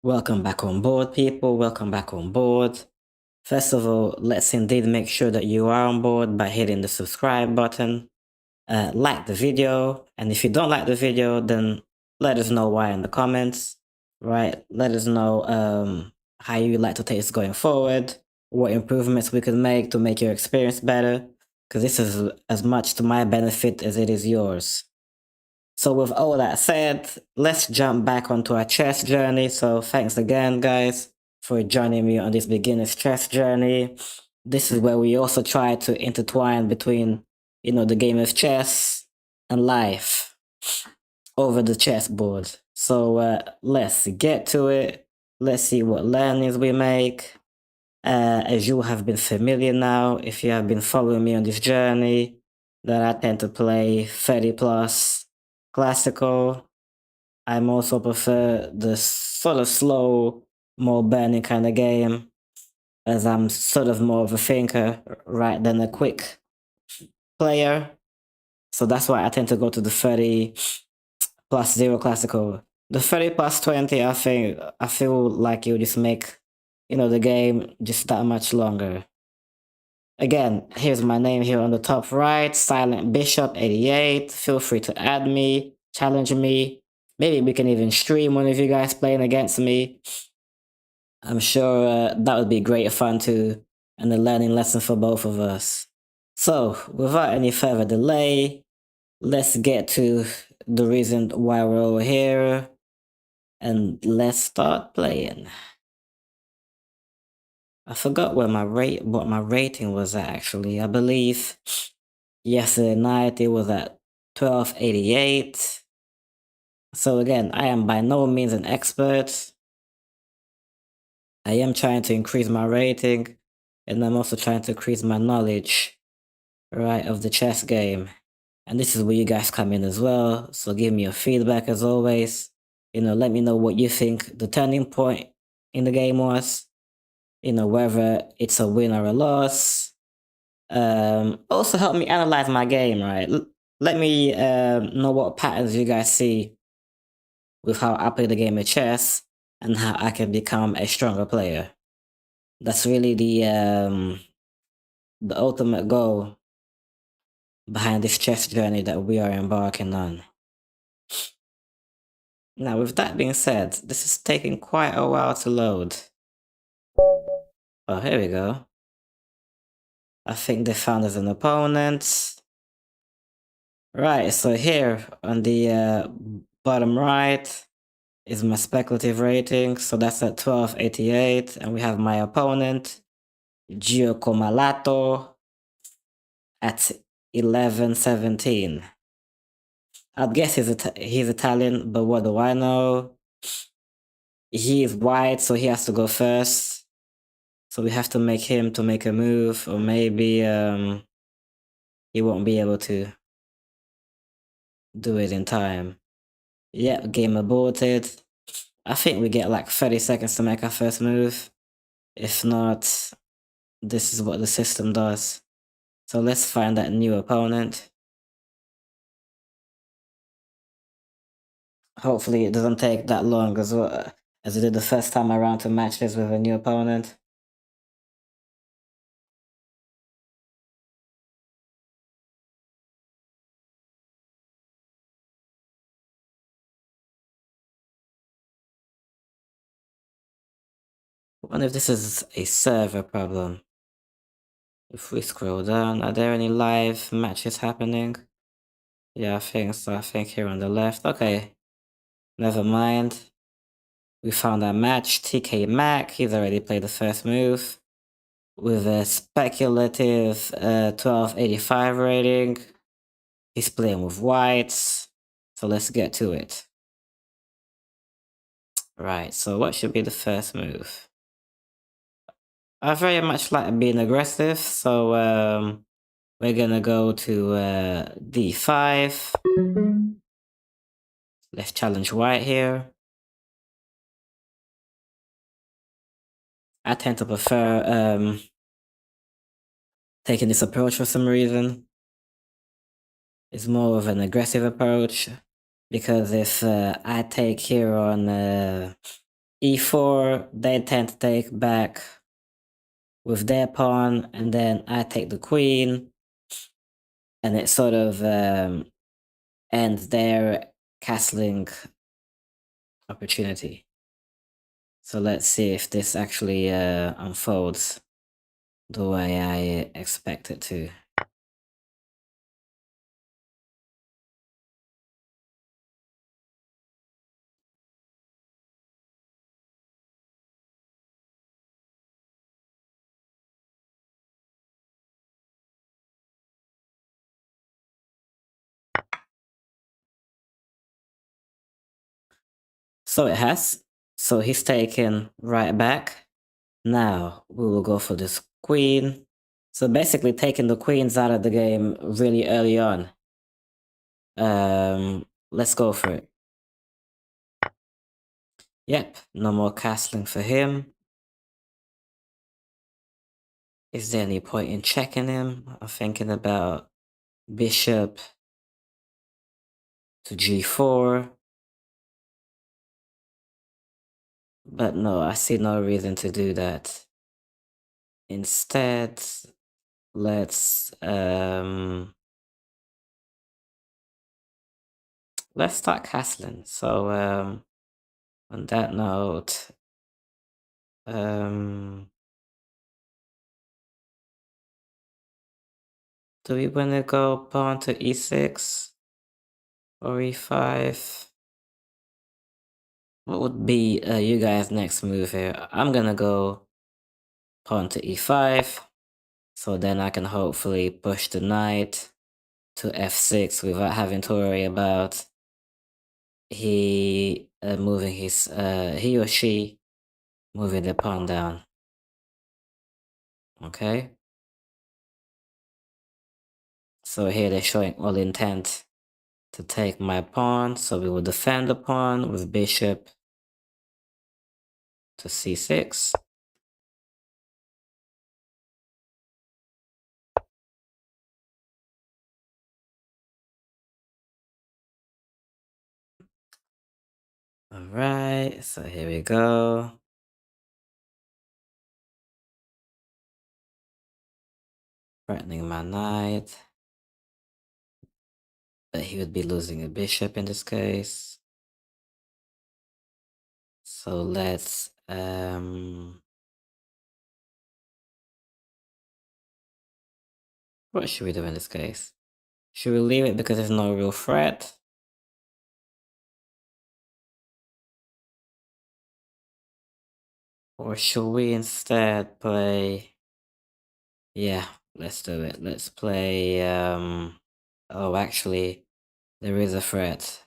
Welcome back on board, people. Welcome back on board. First of all, let's indeed make sure that you are on board by hitting the subscribe button. Like the video, and if you don't like the video, then let us know why in the comments, right? Let us know how you like to take this going forward, what improvements we could make to make your experience better, because this is as much to my benefit as it is yours. So with all that said, let's jump back onto our chess journey. So thanks again, guys, for joining me on this beginner's chess journey. This is where we also try to intertwine between, the game of chess and life over the chessboard. So let's get to it. Let's see what learnings we make. As you have been familiar now, if you have been following me on this journey, that I tend to play 30 plus classical. I also prefer the sort of slow, more burning kind of game, as I'm sort of more of a thinker, right, than a quick player. So that's why I tend to go to the 30 plus 0 classical. The 30 plus 20, I feel like you just make, the game just that much longer. Again, here's my name here on the top right, Silent Bishop 88. Feel free to add me, challenge me. Maybe we can even stream one of you guys playing against me. I'm sure that would be great fun too, and a learning lesson for both of us. So, without any further delay, let's get to the reason why we're all here, and let's start playing. I forgot what my rating was at, actually. I believe yesterday night it was at 1288. So again, I am by no means an expert. I am trying to increase my rating, and I'm also trying to increase my knowledge, right, of the chess game. And this is where you guys come in as well. So give me your feedback as always. Let me know what you think the turning point in the game was. Whether it's a win or a loss. Also help me analyze my game, right? Let me know what patterns you guys see with how I play the game of chess and how I can become a stronger player. That's really the ultimate goal behind this chess journey that we are embarking on. Now, with that being said, this is taking quite a while to load. Oh, here we go. I think they found us an opponent. Right, so here on the bottom right is my speculative rating. So that's at 1288. And we have my opponent, Giacomo at 1117. I'd guess he's Italian, but what do I know? He is white, so he has to go first. So we have to make him to make a move, or maybe he won't be able to do it in time. Yep, game aborted. I think we get like 30 seconds to make our first move. If not, this is what the system does. So let's find that new opponent. Hopefully it doesn't take that long as well as it did the first time around to match this with a new opponent. I wonder if this is a server problem. If we scroll down, are there any live matches happening? Yeah, I think so. I think here on the left. Okay, never mind. We found our match. TK Mac, he's already played the first move with a speculative 1285 rating. He's playing with whites. So let's get to it. Right, so what should be the first move? I very much like being aggressive, so we're gonna go to d5. Let's challenge white here. I tend to prefer taking this approach for some reason. It's more of an aggressive approach, because if I take here on e4, they tend to take back with their pawn, and then I take the queen, and it sort of ends their castling opportunity. So let's see if this actually unfolds the way I expect it to. So it has. So he's taken right back. Now we will go for this queen. So basically taking the queens out of the game really early on. Let's go for it. Yep, no more castling for him. Is there any point in checking him? I'm thinking about bishop to g4. But no, I see no reason to do that. Instead, let's start castling. So on that note, do we want to go pawn to e6 or e5? What would be you guys' next move here? I'm gonna go pawn to e5, so then I can hopefully push the knight to f6 without having to worry about he moving his he or she moving the pawn down. Okay. So here they're showing all intent to take my pawn. So we will defend the pawn with bishop to c6. All right, so here we go. Threatening my knight. But he would be losing a bishop in this case. So let's what should we do in this case? Should we leave it because there's no real threat? Or should we instead play... Yeah, let's do it. Let's play oh, actually there is a threat,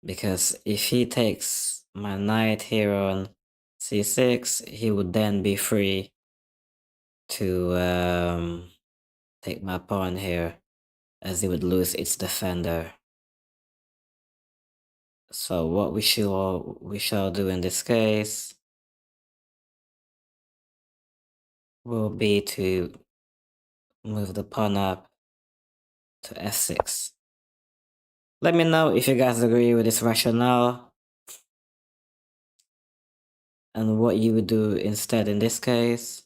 because if he takes my knight here on c6, he would then be free to take my pawn here, as he would lose its defender. So what we shall do in this case will be to move the pawn up to f6. Let me know if you guys agree with this rationale and what you would do instead in this case,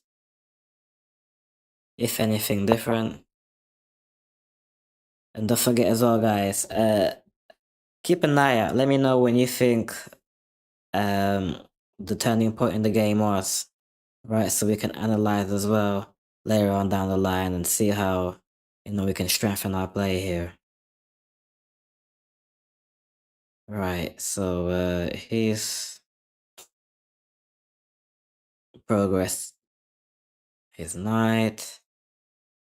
if anything different. And don't forget as well, guys, keep an eye out. Let me know when you think the turning point in the game was, right? So we can analyze as well later on down the line and see how, we can strengthen our play here. Right, so he's progressed his knight.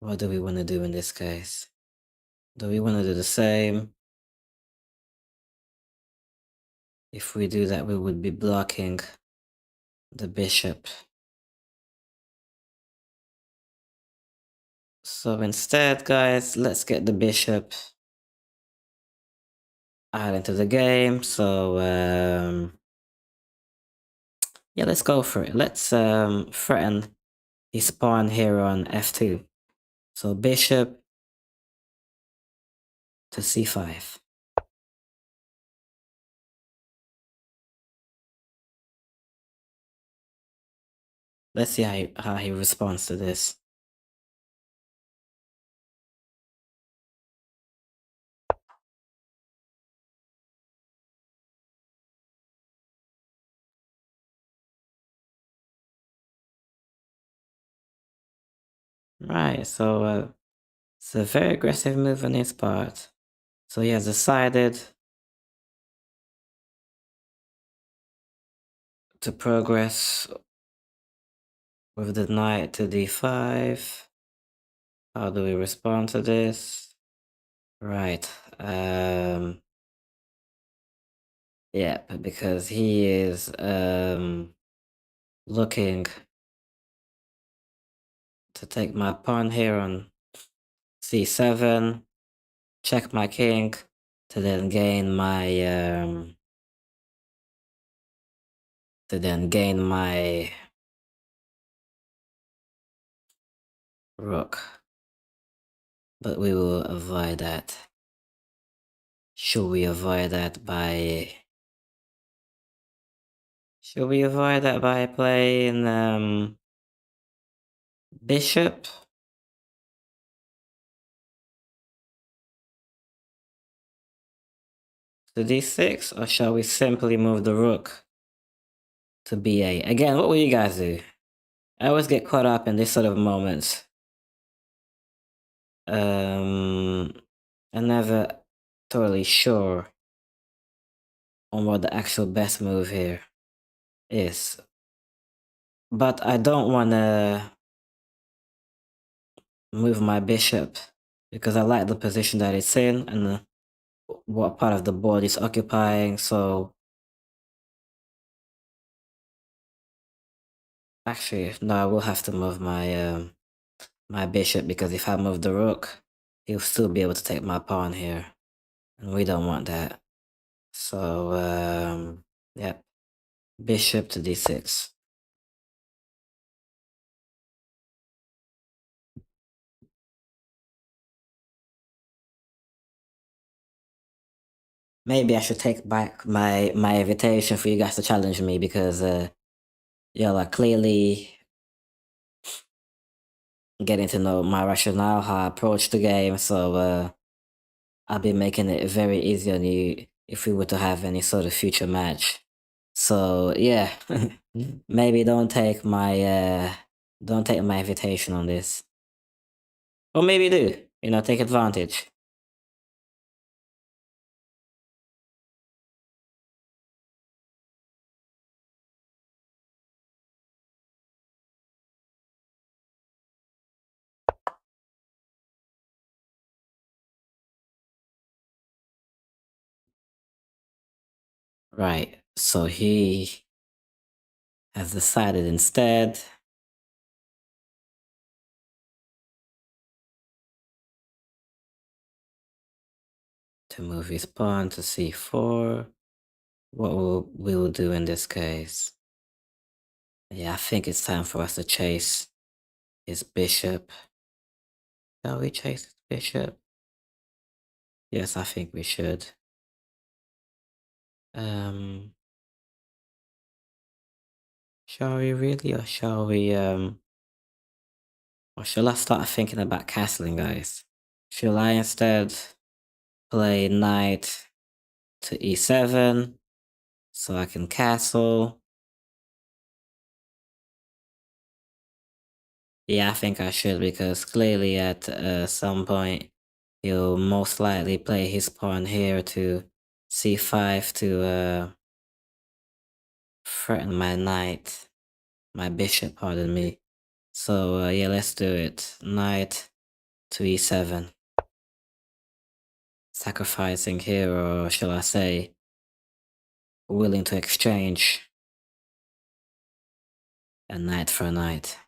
What do we want to do in this case? Do we want to do the same? If we do that, we would be blocking the bishop. So instead, guys, let's get the bishop out into the game. So yeah, let's go for it. Let's threaten his pawn here on f2. So bishop to c5. Let's see how he responds to this. Right, so it's a very aggressive move on his part. So he has decided to progress with the knight to d5. How do we respond to this? Right. Yeah, because he is looking to take my pawn here on c7, check my king to then gain my rook. But we will avoid that. Should we avoid that by playing bishop? To d6, or shall we simply move the rook to b8? Again, what will you guys do? I always get caught up in this sort of moments. I'm never totally sure on what the actual best move here is. But I don't want to move my bishop because I like the position that it's in and what part of the board it's occupying. So actually, no, I will have to move my my bishop because if I move the rook, he'll still be able to take my pawn here, and we don't want that. So yeah, bishop to d6. Maybe I should take back my invitation for you guys to challenge me because y'all are clearly getting to know my rationale, how I approach the game. So I'll be making it very easy on you if we were to have any sort of future match. So yeah, maybe don't take my invitation on this, or maybe do. You know, take advantage. Right. So he has decided instead to move his pawn to c4. What we will do in this case? Yeah, I think it's time for us to chase his bishop. Shall we chase his bishop? Yes, I think we should. Shall we really, or shall we or shall I start thinking about castling, guys? Shall I instead play knight to e7 so I can castle? Yeah, I think I should because clearly at some point he'll most likely play his pawn here to c5 to threaten my knight, my bishop, pardon me. So yeah, let's do it. Knight to e7. Sacrificing here, or shall I say, willing to exchange a knight for a knight.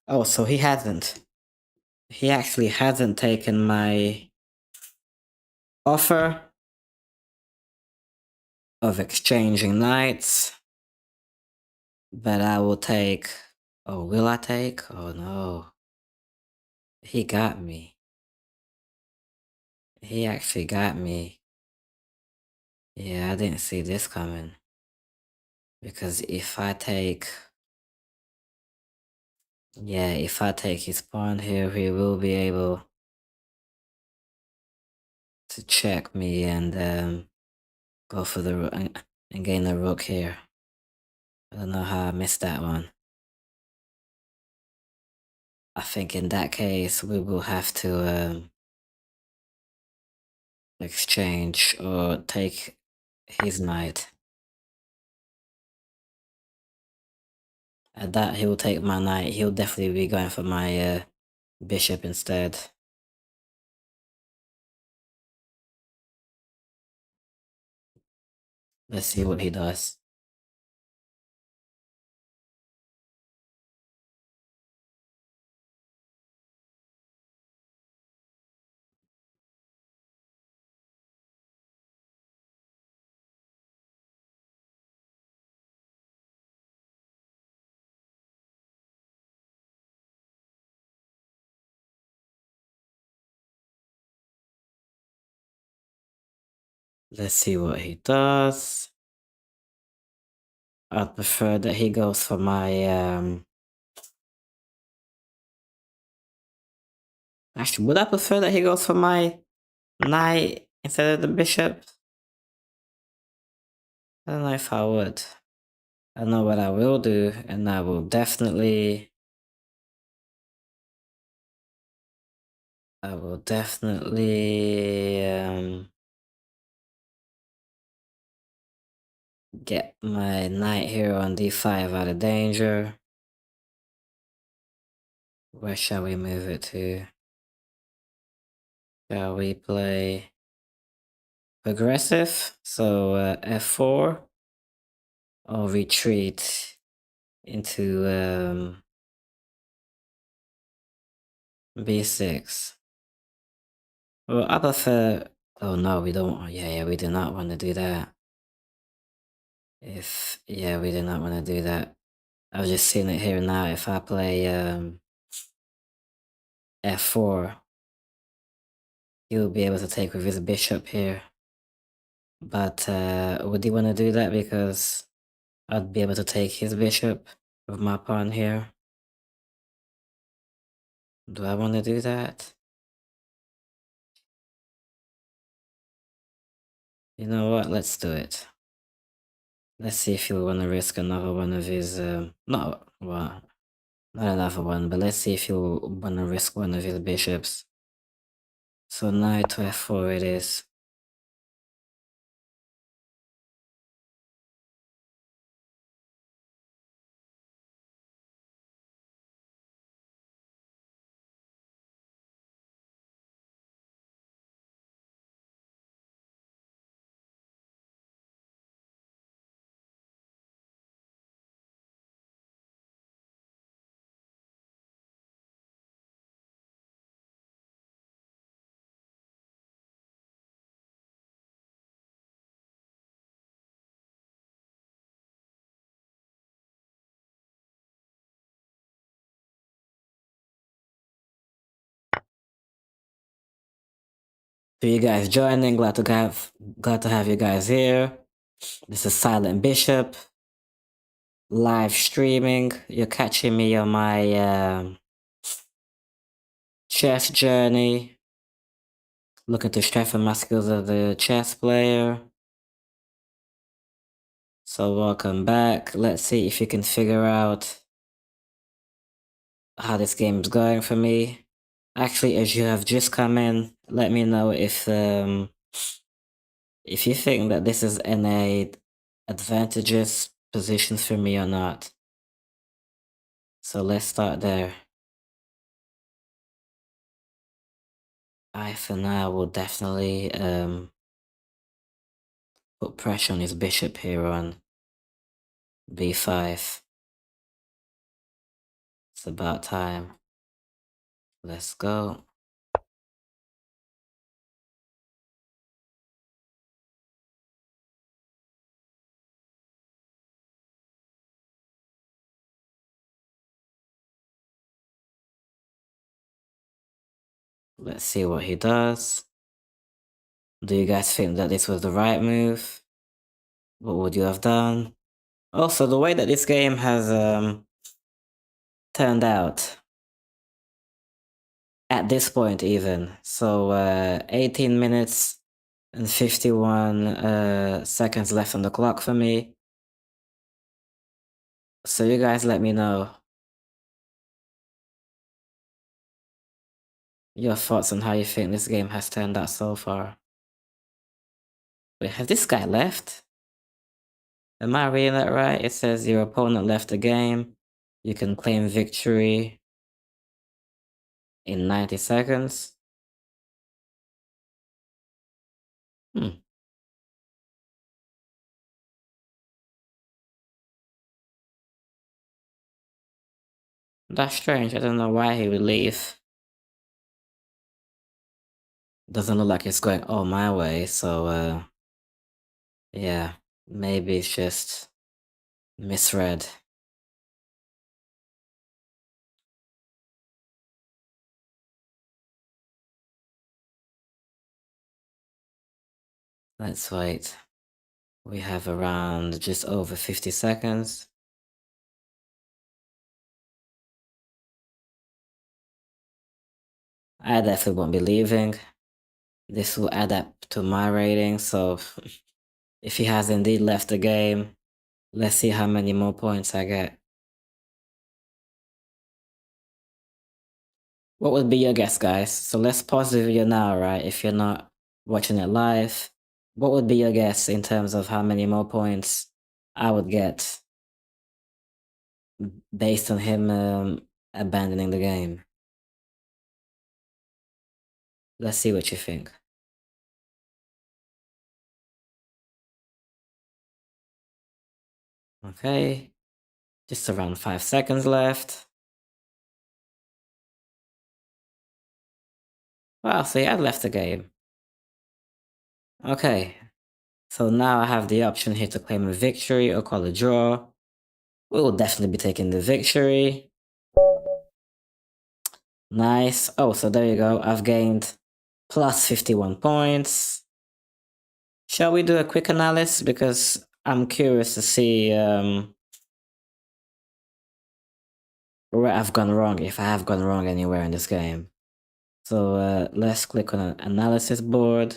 Oh, so he hasn't. He actually hasn't taken my offer of exchanging knights, but I will take. Oh, will I take? Oh no. He got me. He actually got me. Yeah, I didn't see this coming. Because if I take... Yeah, if I take his pawn here, he will be able to check me and go for the rook and gain the rook here. I don't know how I missed that one. I think in that case, we will have to exchange or take his knight. At that, he will take my knight. He'll definitely be going for my bishop instead. Let's see what he does. Let's see what he does. I'd prefer that he goes for my actually, would I prefer that he goes for my knight instead of the bishop? I don't know if I would. I know what I will do, and I will definitely get my knight here on d5 out of danger. Where shall we move it to? Shall we play aggressive? So f4 or retreat into b6. Well, I prefer... Oh no, we don't... Yeah, we do not want to do that. Yeah, we do not want to do that. I was just seeing it here now. If I play f4, he'll be able to take with his bishop here. But would he want to do that? Because I'd be able to take his bishop with my pawn here. Do I want to do that? You know what? Let's do it. Let's see if he'll want to risk another one of his... not another one, but let's see if he'll want to risk one of his bishops. So knight to f4 it is. For you guys joining, glad to have you guys here. This is Silent Bishop, live streaming. You're catching me on my chess journey, looking to strengthen my skills as a chess player. So welcome back. Let's see if you can figure out how this game is going for me. Actually, as you have just come in, let me know if you think that this is in a advantageous position for me or not. So let's start there. I, for now, will definitely put pressure on his bishop here on b5. It's about time. Let's go. Let's see what he does. Do you guys think that this was the right move? What would you have done? Also, the way that this game has turned out at this point even. So 18 minutes and 51 seconds left on the clock for me. So you guys let me know your thoughts on how you think this game has turned out so far. Wait, has this guy left? Am I reading that right? It says your opponent left the game. You can claim victory in 90 seconds. Hmm. That's strange. I don't know why he would leave. Doesn't look like it's going all my way, so yeah, maybe it's just misread. Let's wait. We have around just over 50 seconds. I definitely won't be leaving. This will add up to my rating, so if he has indeed left the game, let's see how many more points I get. What would be your guess, guys? So let's pause the video now, right? If you're not watching it live, what would be your guess in terms of how many more points I would get based on him abandoning the game? Let's see what you think. Okay, just around 5 seconds left. Wow, so he had left the game. Okay, so now I have the option here to claim a victory or call a draw. We will definitely be taking the victory. Nice. Oh, so there you go. I've gained plus 51 points. Shall we do a quick analysis? Because I'm curious to see where I've gone wrong, if I have gone wrong anywhere in this game. So let's click on an analysis board.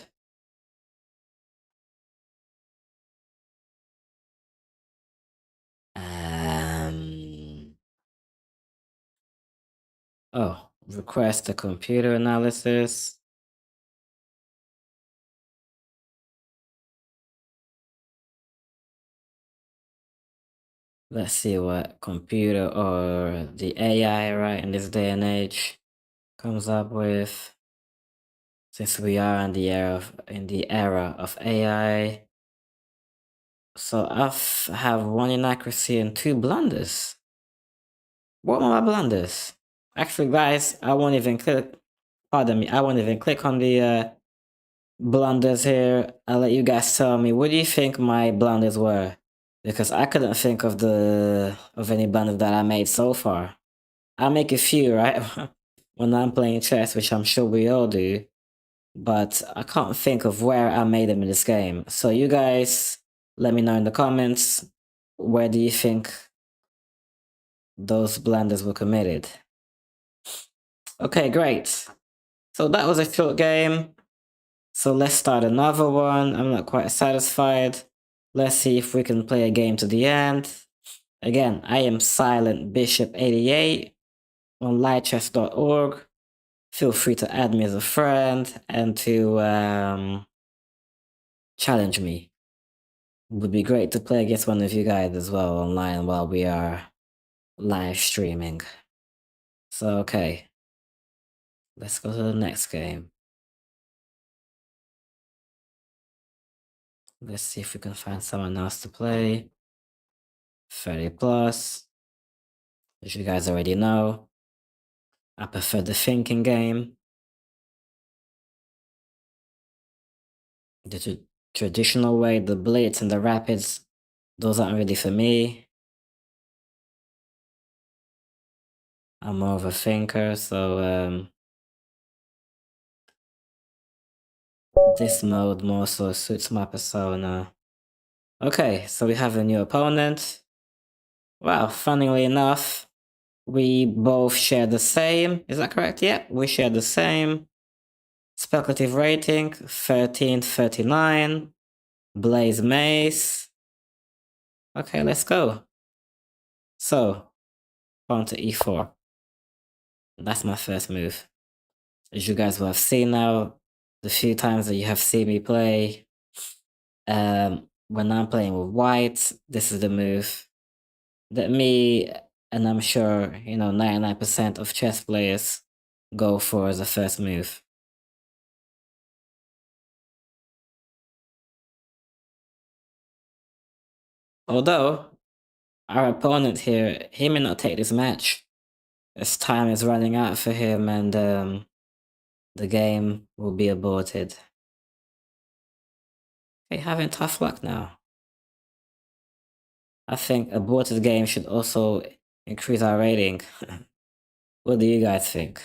Oh, request a computer analysis. Let's see what computer or the AI, right, in this day and age comes up with. Since we are in the era of AI. So I have one inaccuracy and 2 blunders. What are my blunders? Actually, guys, I won't even click. Pardon me. I won't even click on the blunders here. I'll let you guys tell me. What do you think my blunders were? Because I couldn't think of any blunders that I made so far. I make a few, right? When I'm playing chess, which I'm sure we all do. But I can't think of where I made them in this game. So you guys, let me know in the comments, where do you think those blunders were committed? Okay, great. So that was a short game. So let's start another one. I'm not quite satisfied. Let's see if we can play a game to the end. Again, I am Silent Bishop 88 on lightchess.org. Feel free to add me as a friend and to challenge me. It would be great to play against one of you guys as well online while we are live streaming. So, okay. Let's go to the next game. Let's see if we can find someone else to play. 30 plus. As you guys already know, I prefer the thinking game. The traditional way, the blitz and the rapids, those aren't really for me. I'm more of a thinker, so This mode more so suits my persona. Okay, so we have a new opponent. Wow, funnily enough, we both share the same. Is that correct? Yeah, we share the same. Speculative rating, 1339. Blaze Mace. Okay, let's go. So, pawn to e4. That's my first move. As you guys will have seen now, the few times that you have seen me play, when I'm playing with white, this is the move that me, and I'm sure, 99% of chess players go for as a first move. Although, our opponent here, he may not take this match, as time is running out for him and the game will be aborted. Hey, having tough luck now. I think aborted game should also increase our rating. What do you guys think?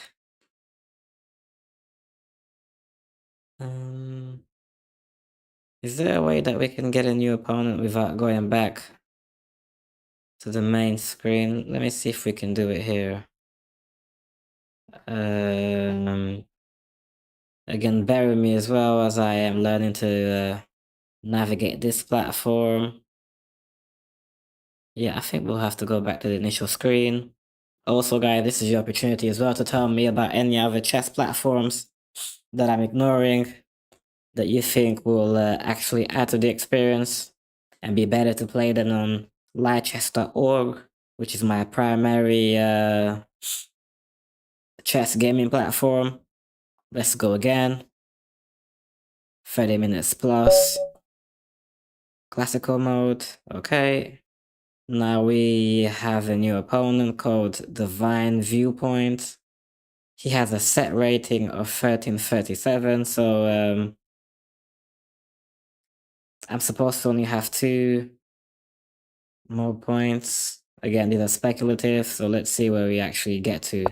Um, is there a way that we can get a new opponent without going back to the main screen? Let me see if we can do it here. Again, bear with me as well as I am learning to navigate this platform. Yeah, I think we'll have to go back to the initial screen. Also, guys, this is your opportunity as well to tell me about any other chess platforms that I'm ignoring that you think will actually add to the experience and be better to play than on lightchess.org, which is my primary chess gaming platform. Let's go again. 30 minutes plus. Classical mode. Okay. Now we have a new opponent called Divine Viewpoint. He has a set rating of 1337, so I'm supposed to only have 2 more points. Again, these are speculative, so let's see where we actually get to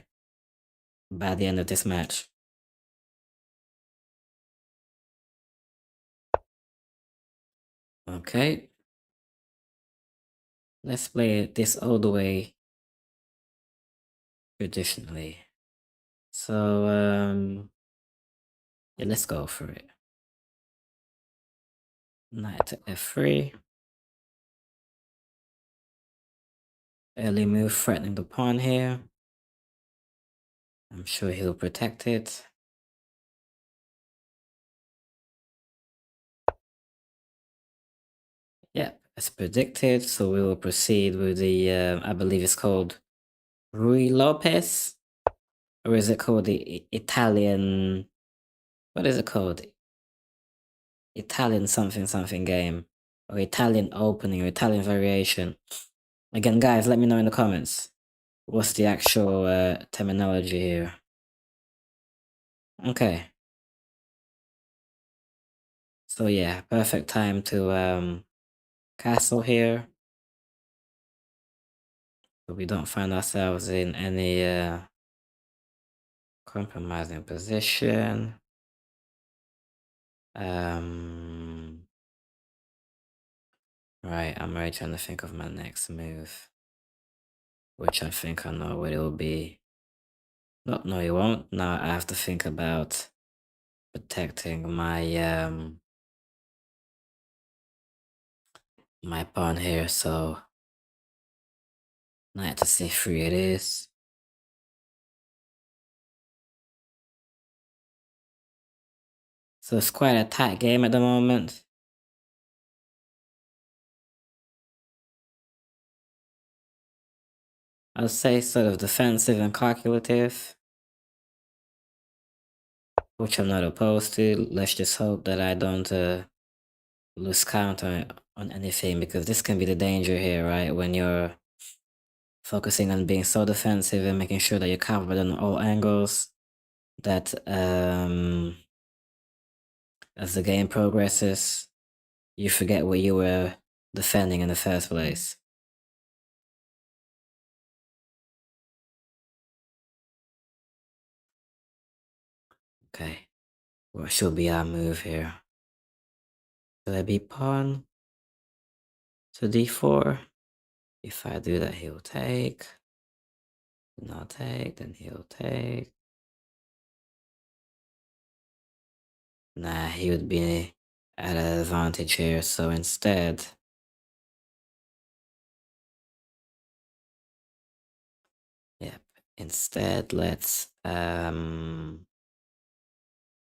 by the end of this match. Okay. Let's play this all the way traditionally. So, yeah, let's go for it. Knight to f3. Early move threatening the pawn here. I'm sure he'll protect it. Yeah, as predicted. So we will proceed with the, I believe it's called Rui Lopez. Or is it called the Italian, what is it called? Italian something something game. Or Italian opening or Italian variation. Again, guys, let me know in the comments. What's the actual terminology here? Okay. So yeah, perfect time to castle here. So we don't find ourselves in any compromising position. Right, I'm already trying to think of my next move. Which I think I know what it will be. No, it won't. Now I have to think about protecting my pawn here, so knight to c3 it is. So it's quite a tight game at the moment. I'll say sort of defensive and calculative, which I'm not opposed to. Let's just hope that I don't lose count on anything, because this can be the danger here, right? When you're focusing on being so defensive and making sure that you're covered on all angles, that as the game progresses, you forget what you were defending in the first place. Okay. What should be our move here? Should I be pawn to d4? If I do that, he'll take. Then I'll take, then he'll take. Nah, he would be at an advantage here, so instead... Yep, instead let's...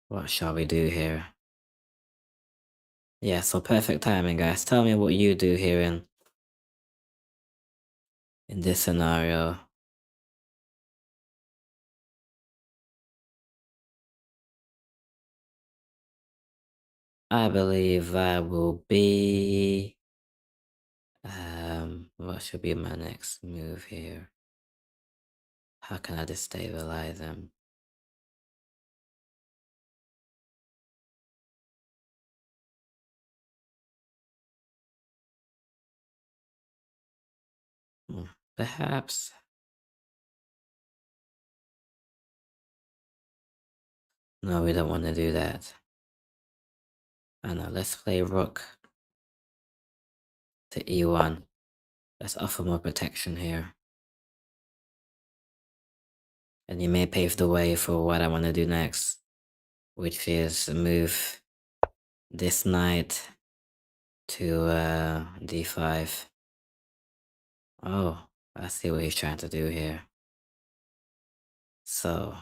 what shall we do here? Yeah, so perfect timing, guys. Tell me what you do here in this scenario. I believe I will be... what should be my next move here? How can I destabilize him? Perhaps... No, we don't want to do that. I know, let's play rook to e1. Let's offer more protection here. And you may pave the way for what I want to do next, which is move this knight to d5. Oh, I see what he's trying to do here. So,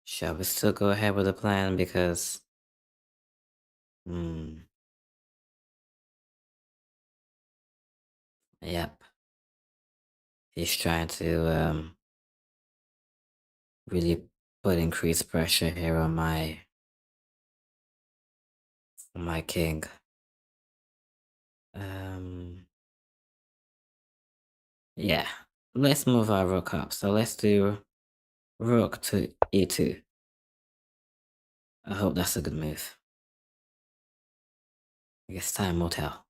shall we still go ahead with the plan? Because, yep, he's trying to really put increased pressure here on my king. Yeah, let's move our rook up. So let's do rook to e2. I hope that's a good move. I guess time will tell.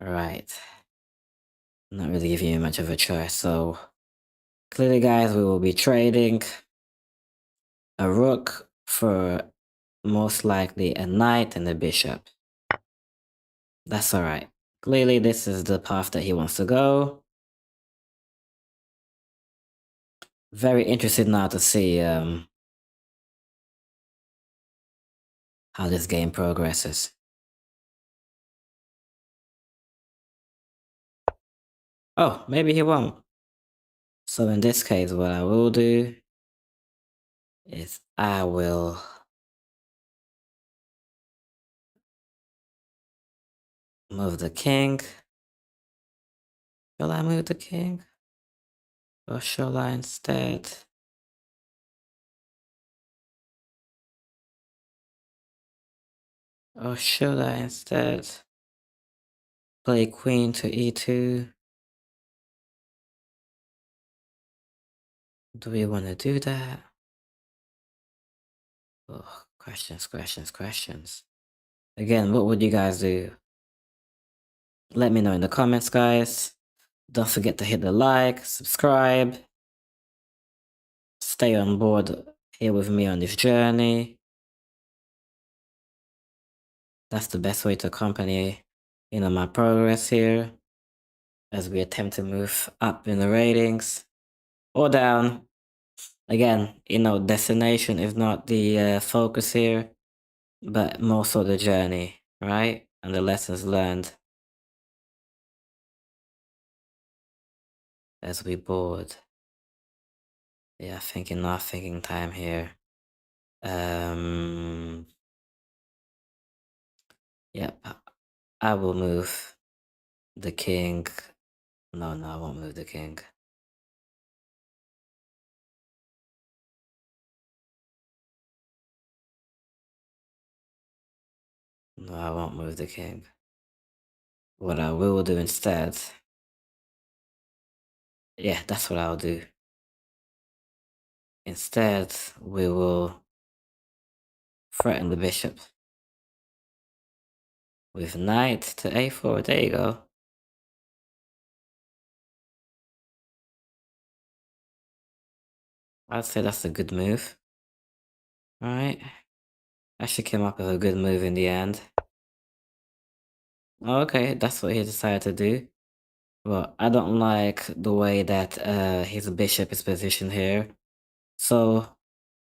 Alright. Not really giving you much of a choice, so clearly guys, we will be trading a rook for most likely a knight and a bishop. That's alright. Clearly this is the path that he wants to go. Very interested now to see how this game progresses. Oh, maybe he won't. So in this case, what I will do is I will move the king. Shall I move the king? Or shall I instead? Or should I instead play queen to e2? Do we want to do that? Oh, questions, questions, questions. Again, what would you guys do? Let me know in the comments, guys. Don't forget to hit the like, subscribe. Stay on board here with me on this journey. That's the best way to accompany, my progress here as we attempt to move up in the ratings or down. Again, destination is not the focus here, but more so the journey, right? And the lessons learned as we board. Yeah, not thinking time here. Yep, I will move the king. No, I won't move the king. No, I won't move the king. What I will do instead Yeah, that's what I'll do. Instead, we will threaten the bishop with knight to a4. There you go. I'd say that's a good move. Alright. Actually came up with a good move in the end. Okay, that's what he decided to do. Well, I don't like the way that his bishop is positioned here. So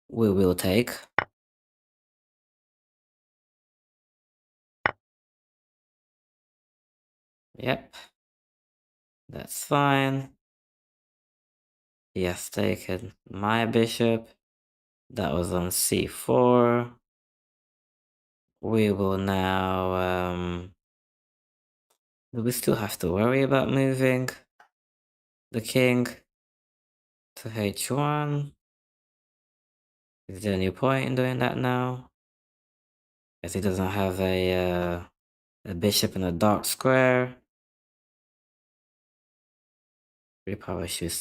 we will take. Yep, that's fine. He has taken my bishop. That was on c4. We will now, do we still have to worry about moving the king to h1? Is there any point in doing that now? As he doesn't have a bishop in a dark square. We probably should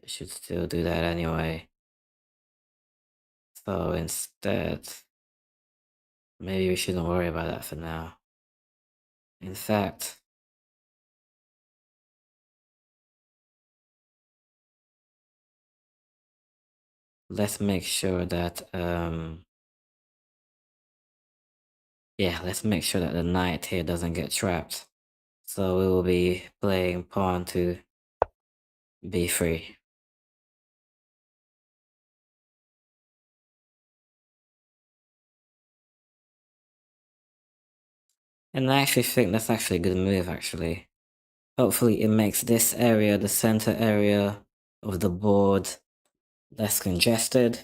still do that anyway. So instead, maybe we shouldn't worry about that for now. In fact, let's make sure that, yeah, let's make sure that the knight here doesn't get trapped. So we will be playing pawn to b3. And I actually think that's actually a good move, actually. Hopefully it makes this area, the center area of the board, less congested.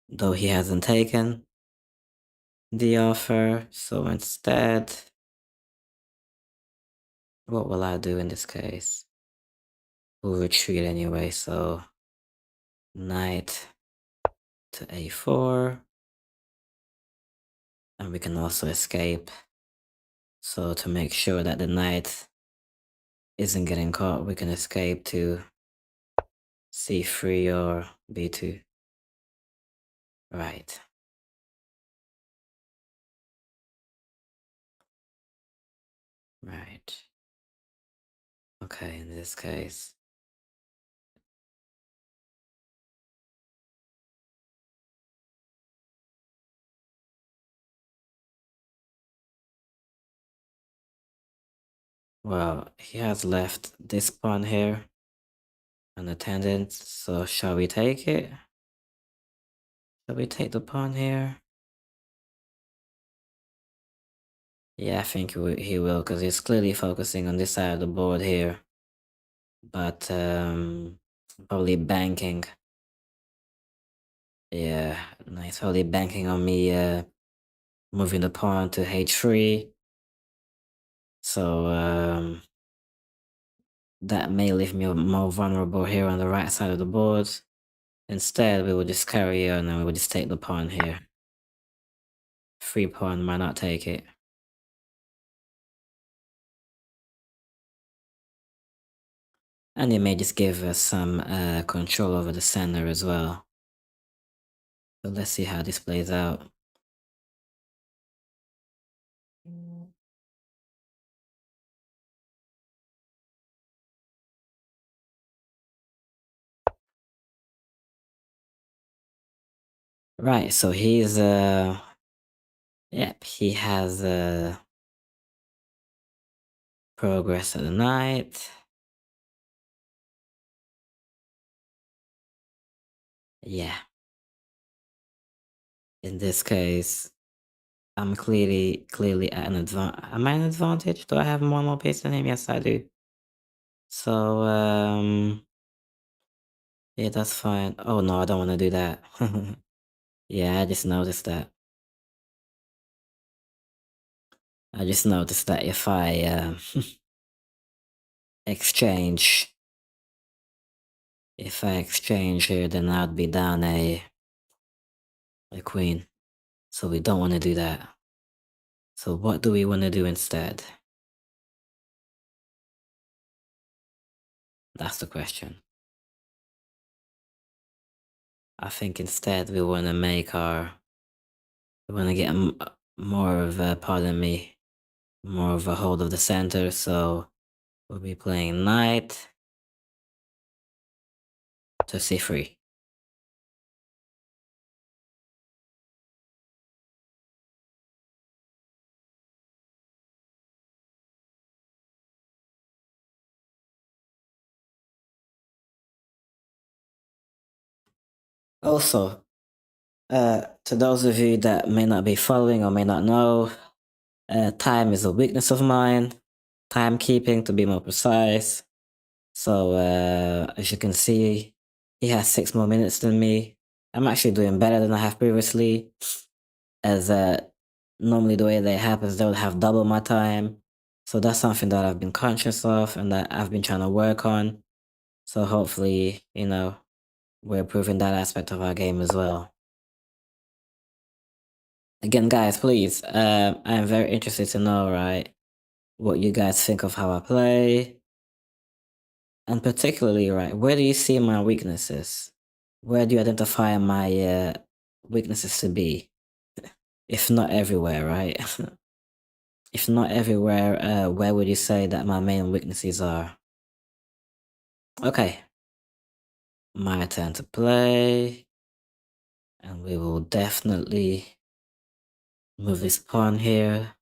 Though he hasn't taken the offer, so instead, what will I do in this case? We'll retreat anyway, so knight to a4. And we can also escape. So to make sure that the knight isn't getting caught, we can escape to c3 or b2. Right. Right. Okay, in this case. Well, he has left this pawn here unattended, so shall we take it? Shall we take the pawn here? Yeah, I think he will, because he's clearly focusing on this side of the board here. But, probably banking. Yeah, nice. Probably banking on me, moving the pawn to h3. So, that may leave me more vulnerable here on the right side of the board. Instead, we will just carry on and we will just take the pawn here. Free pawn might not take it. And it may just give us some control over the center as well. So let's see how this plays out. Right, so he's yep, he has progress of the knight. Yeah. In this case, I'm clearly at an advantage. Am I an advantage? Do I have one more piece than him? Yes, I do. So, yeah, that's fine. Oh no, I don't want to do that. Yeah, I just noticed that. I just noticed that if I exchange, if I exchange here, then I'd be down a queen. So we don't want to do that. So what do we want to do instead? That's the question. I think instead we want to we want to get more of a, pardon me, more of a hold of the center. So we'll be playing knight to c3. Also, to those of you that may not be following or may not know, time is a weakness of mine. Timekeeping, to be more precise. So, as you can see, he has 6 more minutes than me. I'm actually doing better than I have previously, as normally the way that happens, they would have double my time. So that's something that I've been conscious of and that I've been trying to work on. So hopefully, we're improving that aspect of our game as well. Again, guys, please, I am very interested to know, right, what you guys think of how I play. And particularly, right, where do you see my weaknesses? Where do you identify my weaknesses to be? If not everywhere, right? If not everywhere, where would you say that my main weaknesses are? Okay, my turn to play. And we will definitely move this pawn here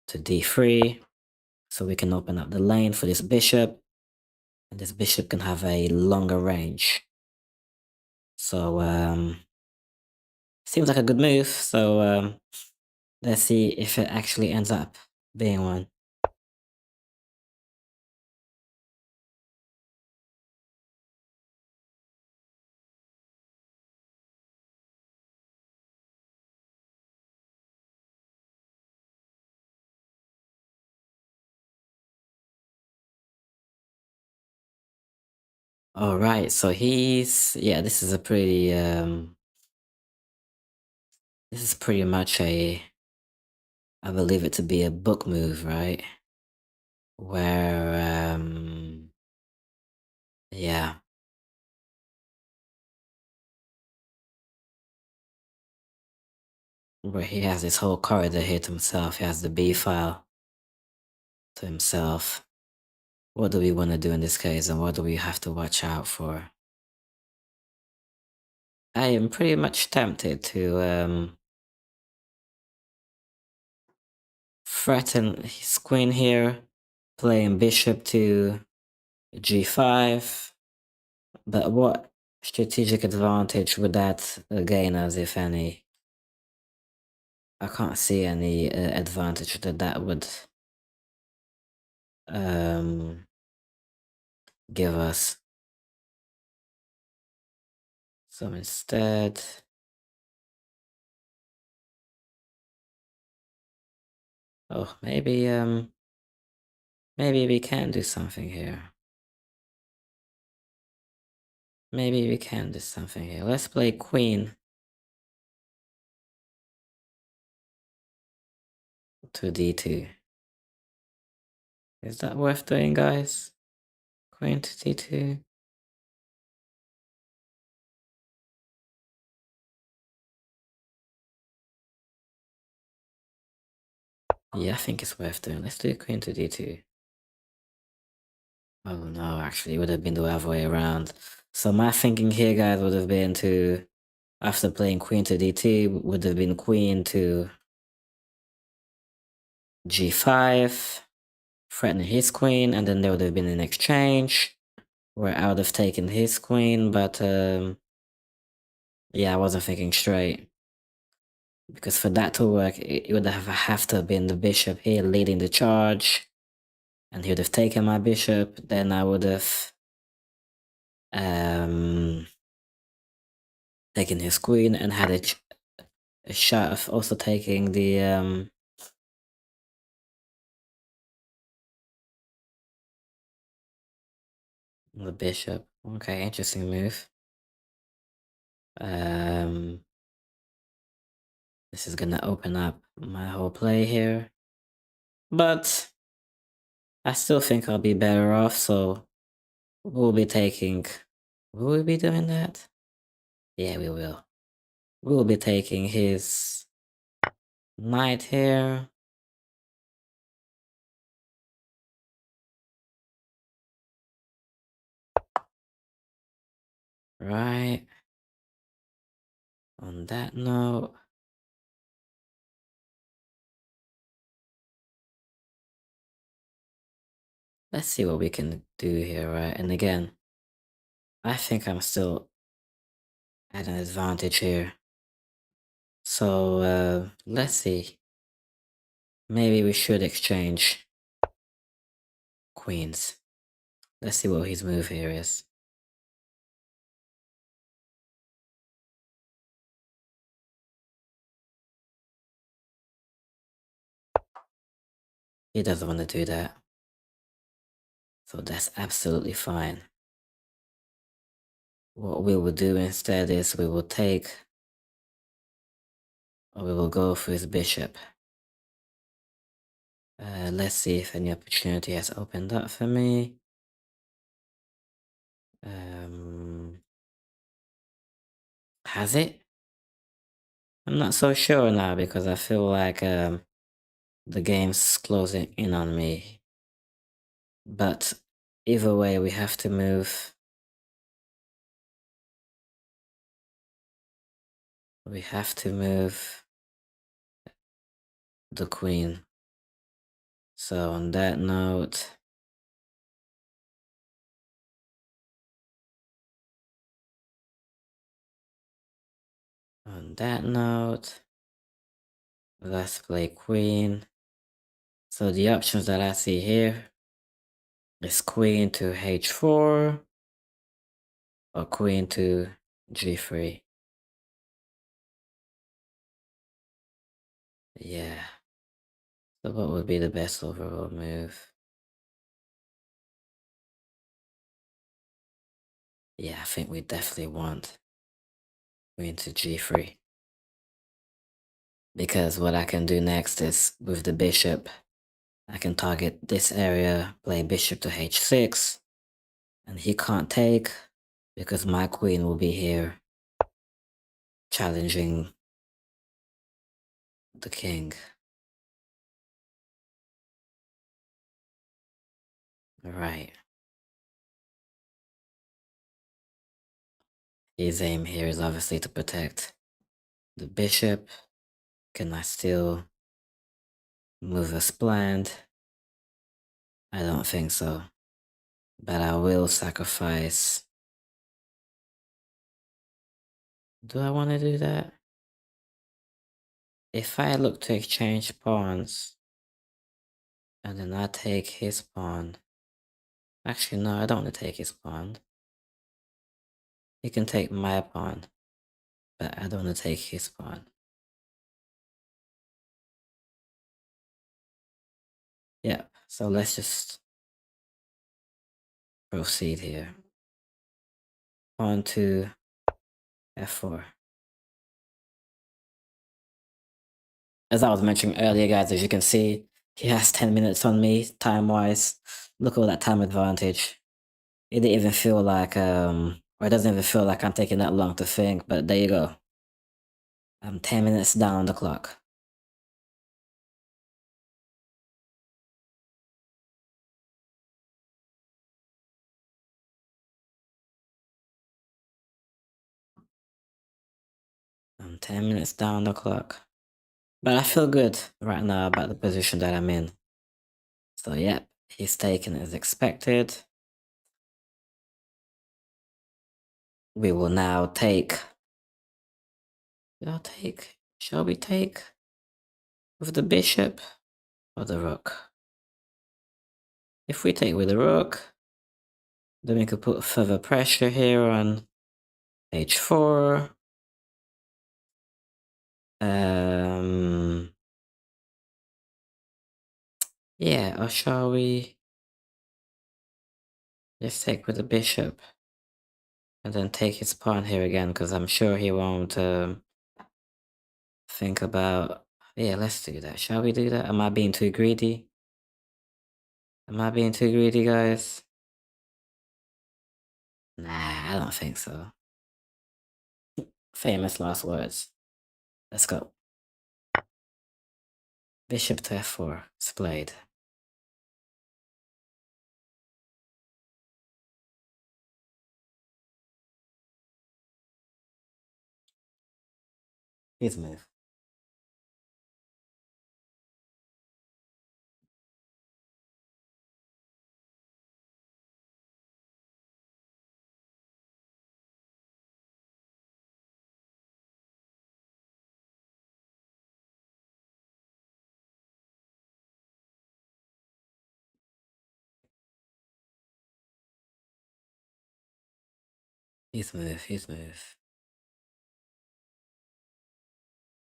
to d3. So we can open up the lane for this bishop. And this bishop can have a longer range. So, seems like a good move. So, let's see if it actually ends up being one. All right, so yeah, this is this is pretty much I believe it to be a book move, right? Where, yeah, where he has this whole corridor here to himself. He has the B file to himself. What do we want to do in this case, and what do we have to watch out for? I am pretty much tempted to threaten his queen here, playing bishop to g5. But what strategic advantage would that gain us, if any? I can't see any advantage that would give us. So instead, oh, maybe we can do something here. Maybe we can do something here. Let's play queen to d2. Is that worth doing, guys? Queen to d2. Yeah, I think it's worth doing. Let's do queen to d2. Oh no, actually, it would have been the other way around. So my thinking here, guys, would have been to, after playing queen to d2, would have been queen to g5, threatening his queen, and then there would have been an exchange where I would have taken his queen, but yeah, I wasn't thinking straight. Because for that to work, it would have to have been the bishop here leading the charge, and he would have taken my bishop. Then I would have taken his queen and had a shot of also taking the bishop. Okay, interesting move. This is gonna open up my whole play here, but I still think I'll be better off. So We'll be taking... Will we be doing that? Yeah, we will. We'll be taking his knight here. Right. On that note... Let's see what we can do here, right? And again, I think I'm still at an advantage here. So, let's see. Maybe we should exchange queens. Let's see what his move here is. He doesn't want to do that. So that's absolutely fine. What we will do instead is we will take... Or we will go for his bishop. Let's see if any opportunity has opened up for me. Has it? I'm not so sure now because I feel like the game's closing in on me. But either way, we have to move. We have to move the queen. So on that note... let's play queen. So the options that I see here is queen to h4 or queen to g3. Yeah. So what would be the best overall move? Yeah, I think we definitely want queen to g3. Because what I can do next is, with the bishop, I can target this area, play bishop to h6, and he can't take because my queen will be here challenging the king. Right. His aim here is obviously to protect the bishop. Can I still move as planned? I don't think so. But I will sacrifice... Do I want to do that? If I look to exchange pawns, and then I take his pawn... Actually, no, I don't want to take his pawn. He can take my pawn, but I don't want to take his pawn. Yeah, so let's just proceed here. Pawn to f4. As I was mentioning earlier, guys, as you can see, he has 10 minutes on me, time-wise. Look at all that time advantage. It didn't even feel like, or it doesn't even feel like I'm taking that long to think, but there you go. I'm 10 minutes down on the clock. I'm 10 minutes down the clock. But I feel good right now about the position that I'm in. So yep, he's taken as expected. We will now take... Shall we take with the bishop or the rook? If we take with the rook, then we could put further pressure here on h4. Yeah, or shall we just take with the bishop and then take his pawn here again, because I'm sure he won't think about... Yeah, let's do that. Shall we do that? Am I being too greedy? Am I being too greedy, guys? Nah, I don't think so. Famous last words. Let's go. Bishop to f4. It's played. His move. His move. His move.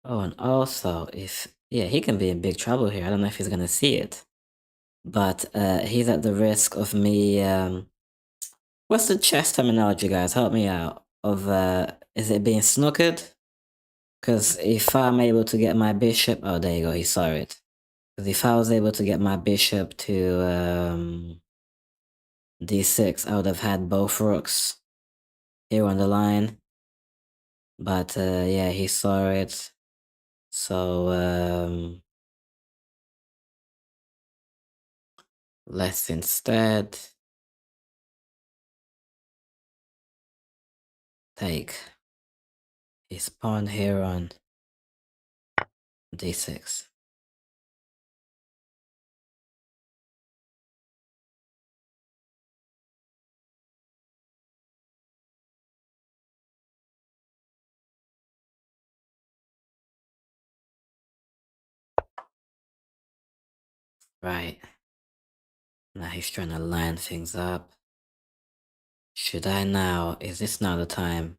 Oh, and also, if yeah, he can be in big trouble here. I don't know if he's gonna see it, but he's at the risk of me. What's the chess terminology, guys? Help me out. Of is it being snookered? Because if I'm able to get my bishop, oh, there you go. He saw it. Because if I was able to get my bishop to d6, I would have had both rooks here on the line. But yeah, he saw it. So let's instead take his pawn here on d6. Right. Now he's trying to line things up. Should I now, is this now the time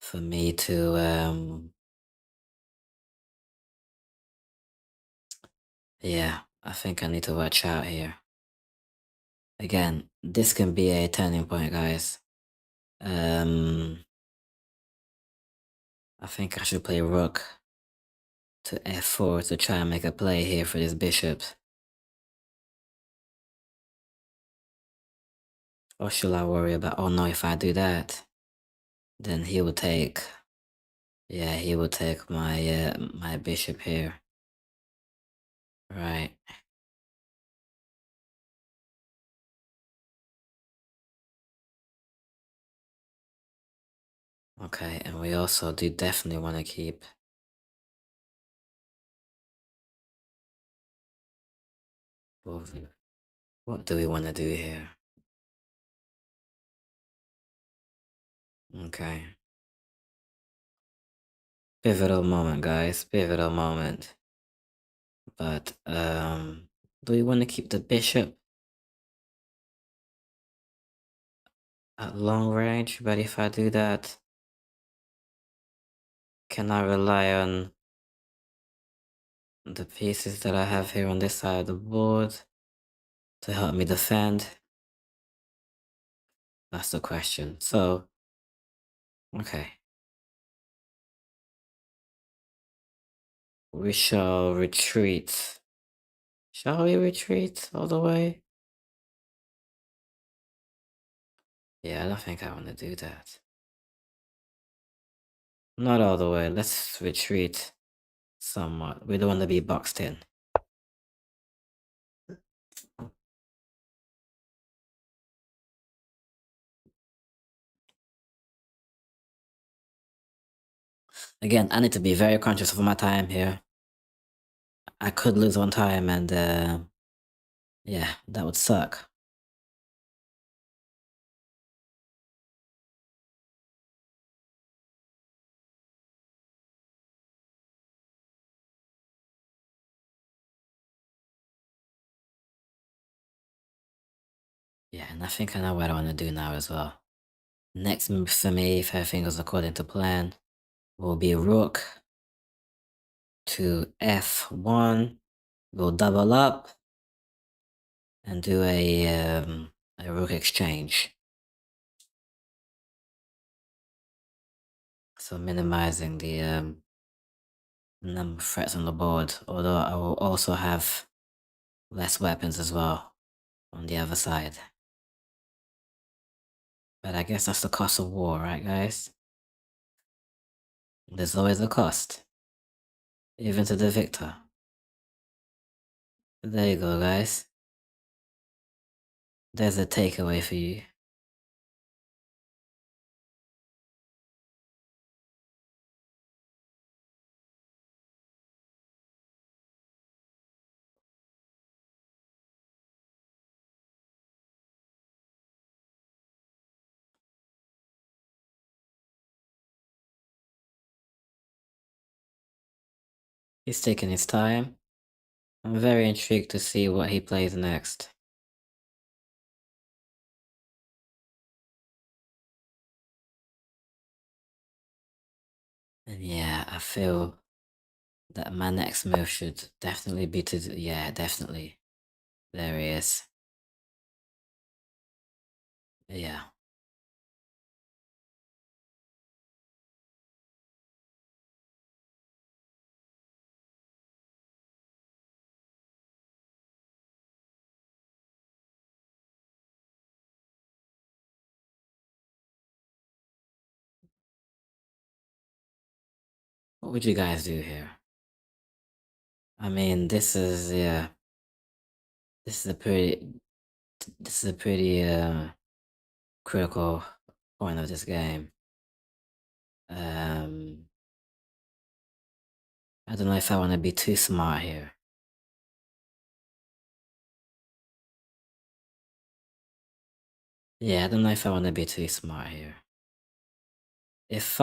for me to yeah, I think I need to watch out here. Again, this can be a turning point, guys. I think I should play rook to f4 to try and make a play here for this bishop. Or should I worry about, oh no, if I do that, then he will take, yeah, he will take my, my bishop here. Right. Okay, and we also do definitely want to keep. What do we want to do here? Okay. Pivotal moment, guys. Pivotal moment. But, do we want to keep the bishop at long range? But if I do that, can I rely on the pieces that I have here on this side of the board to help me defend? That's the question. So, okay. We shall retreat. Shall we retreat all the way? Yeah, I don't think I want to do that. Not all the way. Let's retreat somewhat. We don't want to be boxed in. Again, I need to be very conscious of my time here. I could lose on time and yeah, that would suck. Yeah, and I think I know what I want to do now as well. Next move for me, if everything goes according to plan, will be rook to f1. We'll double up and do a rook exchange. So minimizing the number of threats on the board, although I will also have less weapons as well on the other side. But I guess that's the cost of war, right, guys? There's always a cost, even to the victor. There you go, guys. There's a takeaway for you. He's taking his time. I'm very intrigued to see what he plays next. And yeah, I feel that my next move should definitely be to... Yeah, definitely. There he is. Yeah. What would you guys do here? I mean, this is... Yeah. This is a pretty... This is a pretty, critical point of this game. I don't know if I want to be too smart here. Yeah, I don't know if I want to be too smart here. If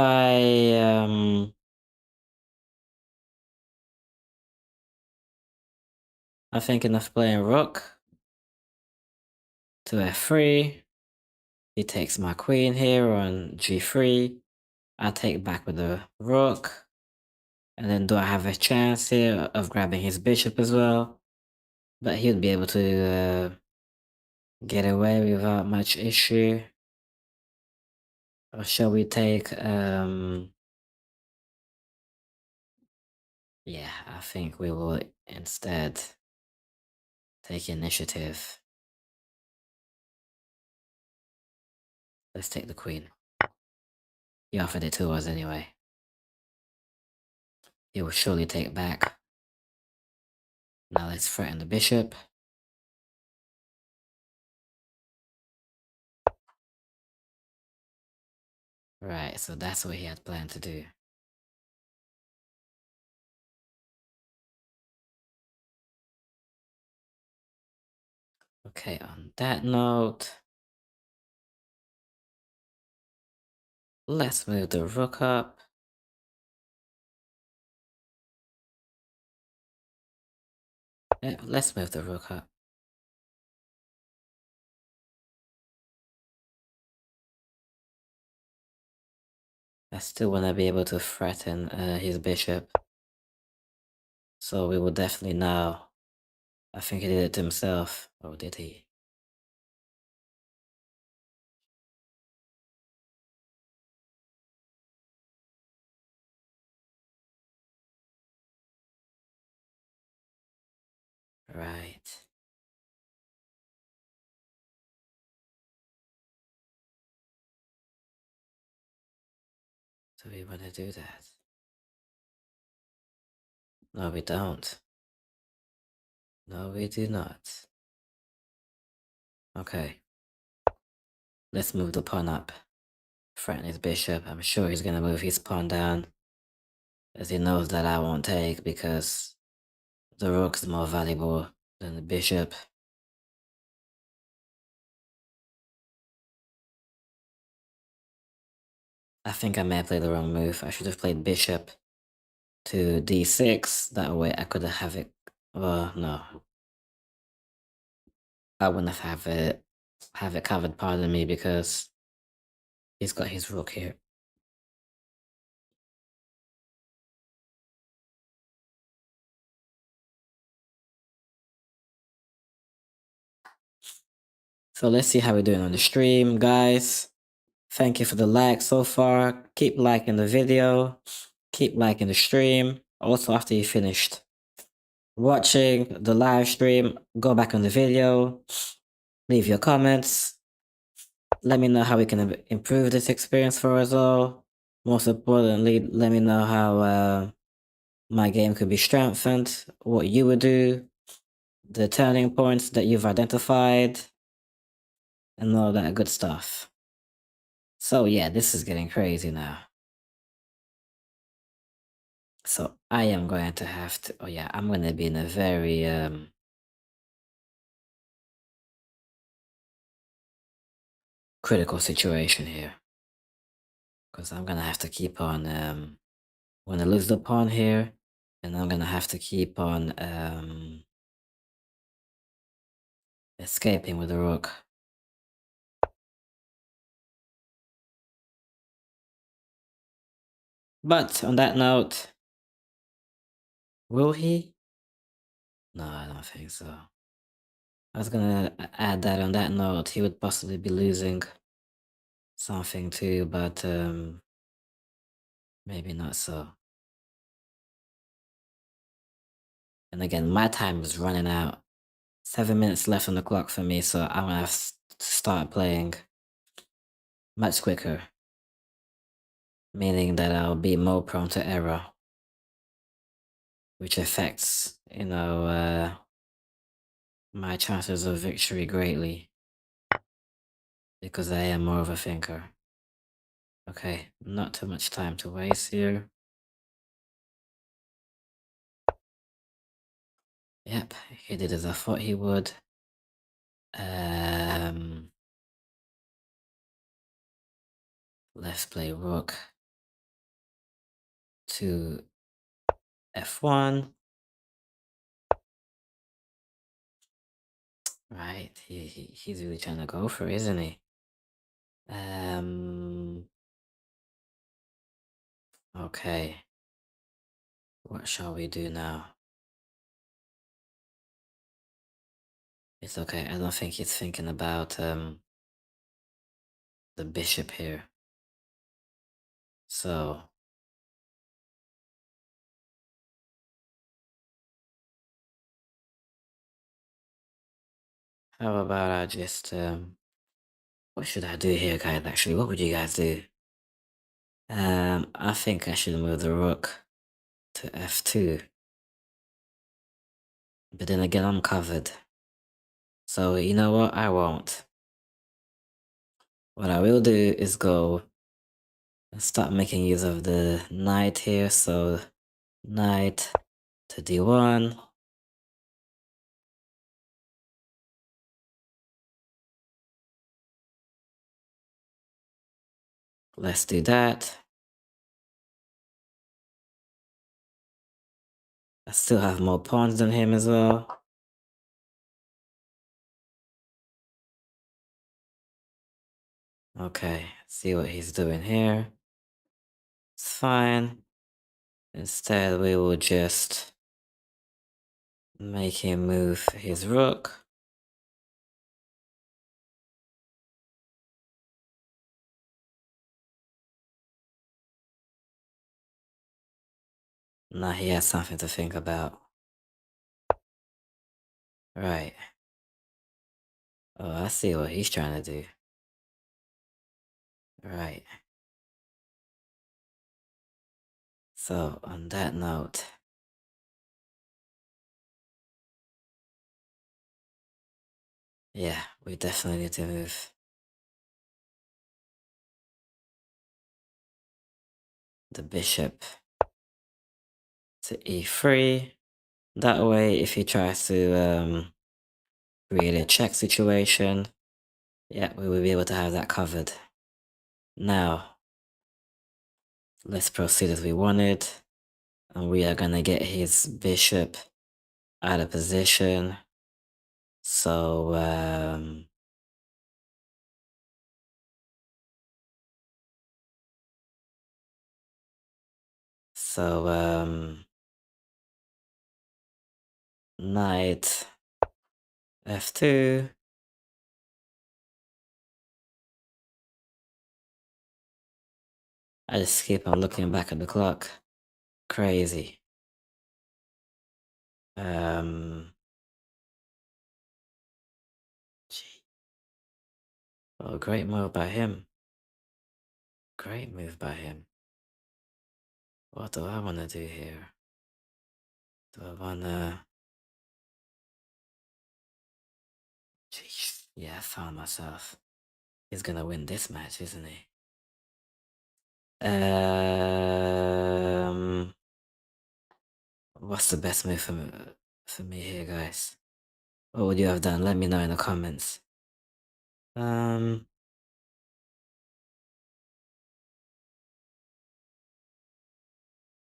I'm thinking of playing rook to f3. He takes my queen here on g3. I take back with the rook. And then do I have a chance here of grabbing his bishop as well? But he would be able to get away without much issue. Or shall we take... Yeah, I think we will instead take initiative. Let's take the queen. He offered it to us anyway. He will surely take back. Now let's threaten the bishop. Right, so that's what he had planned to do. Okay, on that note, let's move the rook up. Yeah, let's move the rook up. I still want to be able to threaten his bishop. So we will definitely now... I think he did it to himself. Or did he? Right. So we want to do that. No, we don't. No, we do not. Okay. Let's move the pawn up. Threaten his bishop. I'm sure he's gonna move his pawn down, as he knows that I won't take because the rook is more valuable than the bishop. I think I may have played the wrong move. I should have played bishop to d6. That way I could have it... Well, no. I wouldn't have it covered, pardon me, because he's got his rook here. So let's see how we're doing on the stream, guys. Thank you for the like so far. Keep liking the video. Keep liking the stream. Also, after you finished watching the live stream, go back on the video, leave your comments. Let me know how we can improve this experience for us all. Most importantly, let me know how my game could be strengthened, what you would do, the turning points that you've identified, and all that good stuff. So yeah, this is getting crazy now. So I am going to have to, oh yeah, I'm going to be in a very critical situation here. Because I'm going to have to keep on, I'm going to lose the pawn here, and I'm going to have to keep on escaping with the rook. But on that note, will he? No, I don't think so. I was gonna add that on that note, he would possibly be losing something too, but maybe not so. And again, my time is running out. 7 minutes left on the clock for me, so I'm gonna have to start playing much quicker. Meaning that I'll be more prone to error. Which affects, my chances of victory greatly. Because I am more of a thinker. Okay, not too much time to waste here. Yep, he did as I thought he would. Let's play rook to f1. Right, he's really trying to go for it, isn't he? Okay. What shall we do now? It's okay, I don't think he's thinking about, the bishop here. So... how about I just, what should I do here, guys, actually? What would you guys do? I think I should move the rook to f2. But then again, I'm covered. So, you know what? I won't. What I will do is go and start making use of the knight here. So, knight to d1. Let's do that. I still have more pawns than him as well. Okay, see what he's doing here. It's fine. Instead, we will just make him move his rook. Now he has something to think about. Right. Oh, I see what he's trying to do. Right. So, on that note, yeah, we definitely need to move the bishop to e3. That way, if he tries to create a check situation, yeah, we will be able to have that covered. Now, let's proceed as we wanted. And we are gonna get his bishop out of position. So, knight f2. I just keep on looking back at the clock. Crazy. Gee. Oh, great move by him. Great move by him. What do I want to do here? Do I want to... Jeez. Yeah, I found myself. He's gonna win this match, isn't he? What's the best move for me here, guys? What would you have done? Let me know in the comments.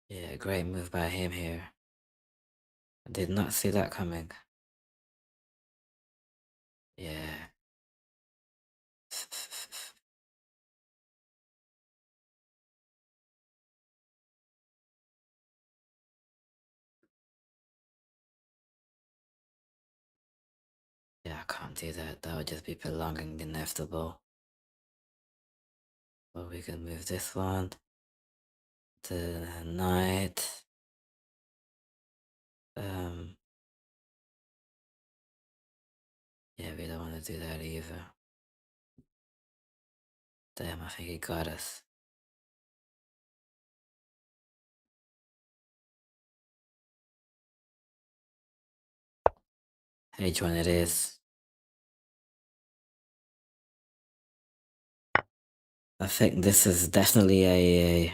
Yeah, great move by him here. I did not see that coming. Yeah. Yeah, I can't do that. That would just be prolonging the inevitable. But we can move this one to the knight. Yeah, we don't want to do that either. Damn, I think he got us. H1 it is. I think this is definitely a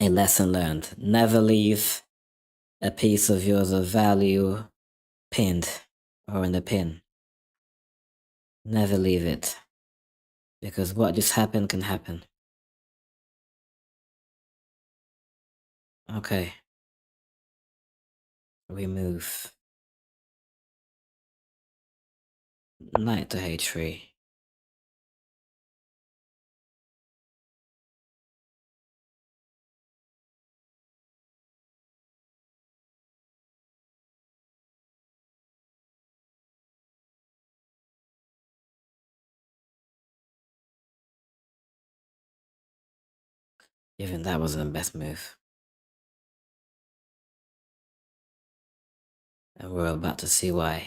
lesson learned. Never leave a piece of yours of value pinned or in the pin. Never leave it. Because what just happened can happen. Okay. We move. Knight to h3. Even that wasn't the best move. And we're about to see why.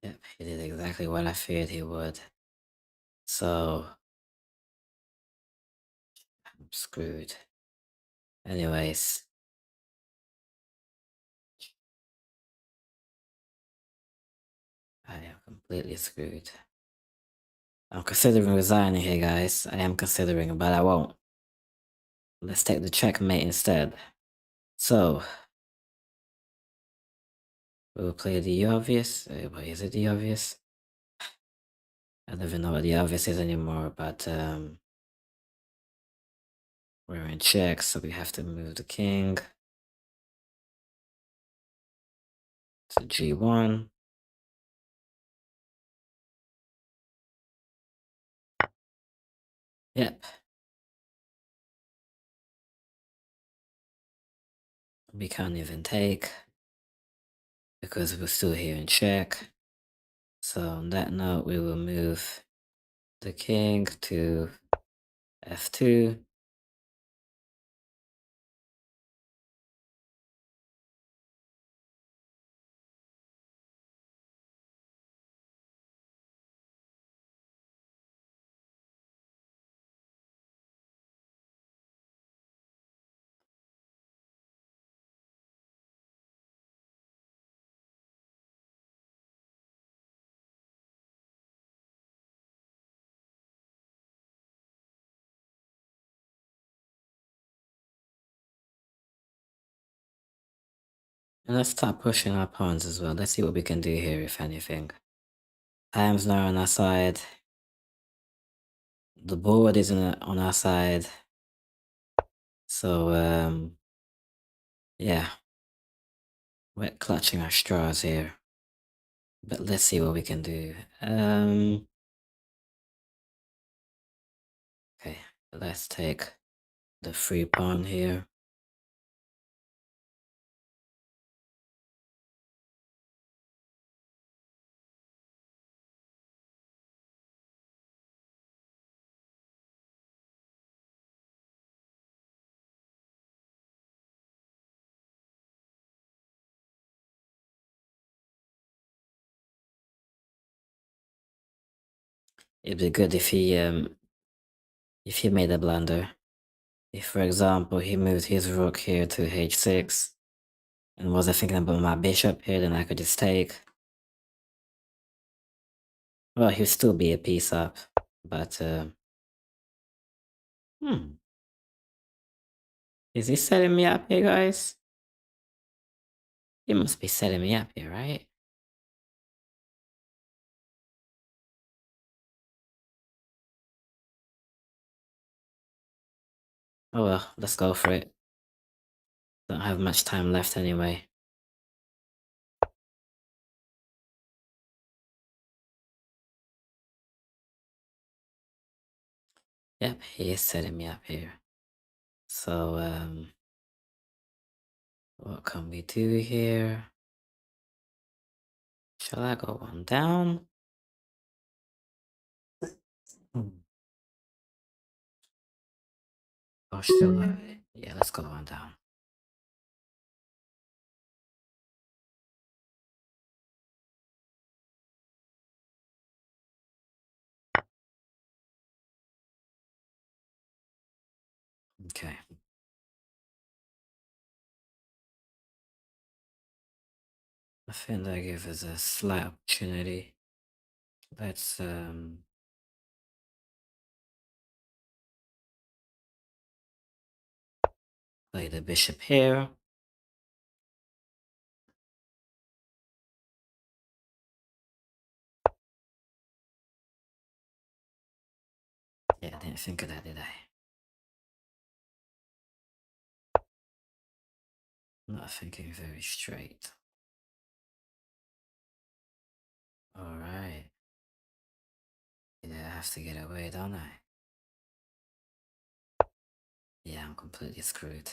Yep, he did exactly what I feared he would. So, I'm screwed. Anyways. I am completely screwed. I'm considering resigning here, guys. I am considering, but I won't. Let's take the checkmate instead. So, we'll play the obvious. Wait, is it the obvious? I don't even know what the obvious is anymore, but we're in check, so we have to move the king to g1. Yep. We can't even take because we're still here in check. So on that note, we will move the king to f2. And let's start pushing our pawns as well. Let's see what we can do here, if anything. Time's now on our side. The board isn't on our side. So, yeah. We're clutching our straws here. But let's see what we can do. Okay, let's take the free pawn here. It'd be good if he made a blunder. If, for example, he moved his rook here to h6 and wasn't thinking about my bishop here, then I could just take. Well, he'd still be a piece up, but is he setting me up here, guys? He must be setting me up here, right? Oh well, let's go for it. Don't have much time left anyway. Yep, he is setting me up here. So, what can we do here? Shall I go one down? Or shall I? Yeah, let's go one down. Okay. I think that gives us a slight opportunity. Let's play the bishop here. Yeah, I didn't think of that, did I? Not thinking very straight. Alright. Yeah, I have to get away, don't I? Yeah, I'm completely screwed.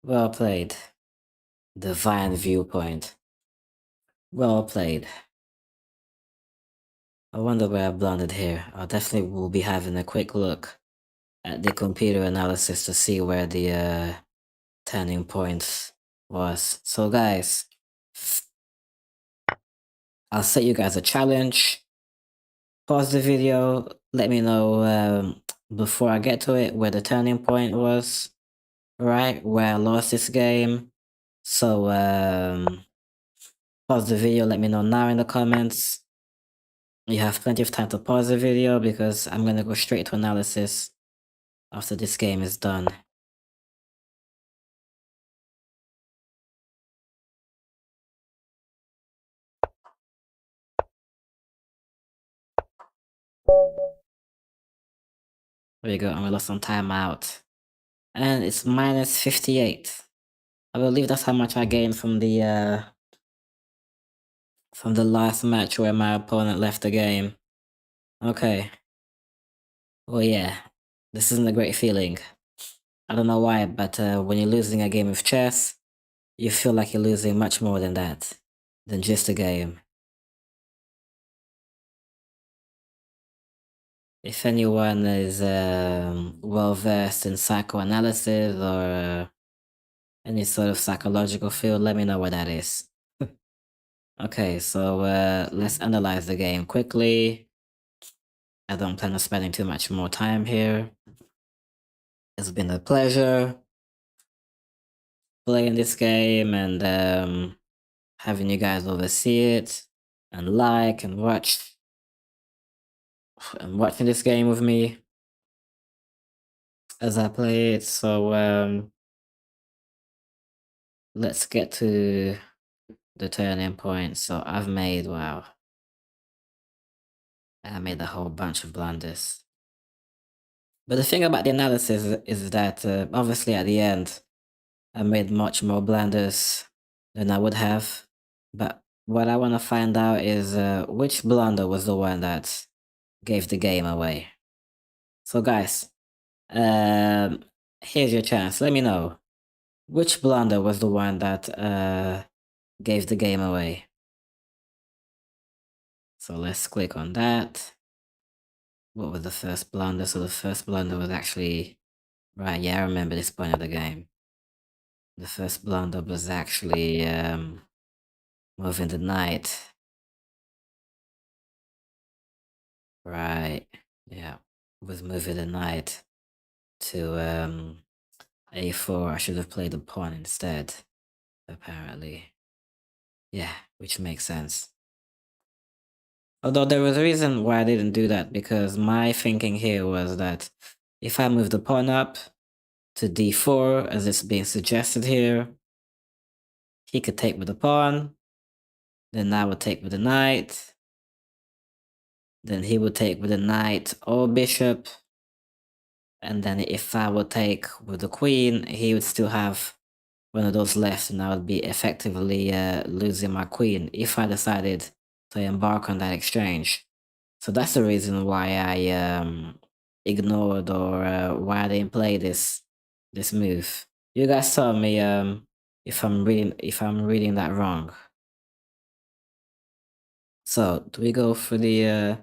Well played. Divine viewpoint. Well played. I wonder where I blundered here. I definitely will be having a quick look at the computer analysis to see where the turning points was. So guys, I'll set you guys a challenge. Pause the video, let me know before I get to it where the turning point was, right? Where I lost this game. So pause the video, let me know now in the comments. You have plenty of time to pause the video because I'm gonna go straight to analysis after this game is done. There you go, I'm gonna lost some time out. And it's minus 58. I believe that's how much I gained from the last match where my opponent left the game. Okay. Well, yeah, this isn't a great feeling. I don't know why, but when you're losing a game of chess, you feel like you're losing much more than that, than just a game. If anyone is well versed in psychoanalysis or any sort of psychological field, let me know what that is. Okay, so let's analyze the game quickly. I don't plan on spending too much more time here. It's been a pleasure playing this game and having you guys oversee it and like and watch and watching this game with me as I play it. So let's get to the turning point. So I've made, wow, I made a whole bunch of blunders. But the thing about the analysis is that obviously at the end I made much more blunders than I would have, but what I want to find out is which blunder was the one that gave the game away. So guys, um, here's your chance. Let me know which blunder was the one that gave the game away. So let's click on that. What was the first blunder? So the first blunder was actually, right, yeah, I remember this point of the game. The first blunder was actually moving the knight. Right, yeah, was moving the knight to a4. I should have played the pawn instead, apparently. Yeah, which makes sense. Although there was a reason why I didn't do that, because my thinking here was that if I move the pawn up to d4, as it's being suggested here, he could take with the pawn, then I would take with the knight, then he would take with the knight or bishop, and then if I would take with the queen, he would still have one of those left, and I would be effectively losing my queen if I decided to embark on that exchange. So that's the reason why I ignored or why I didn't play this move. You guys tell me if I'm reading that wrong. So do we go for the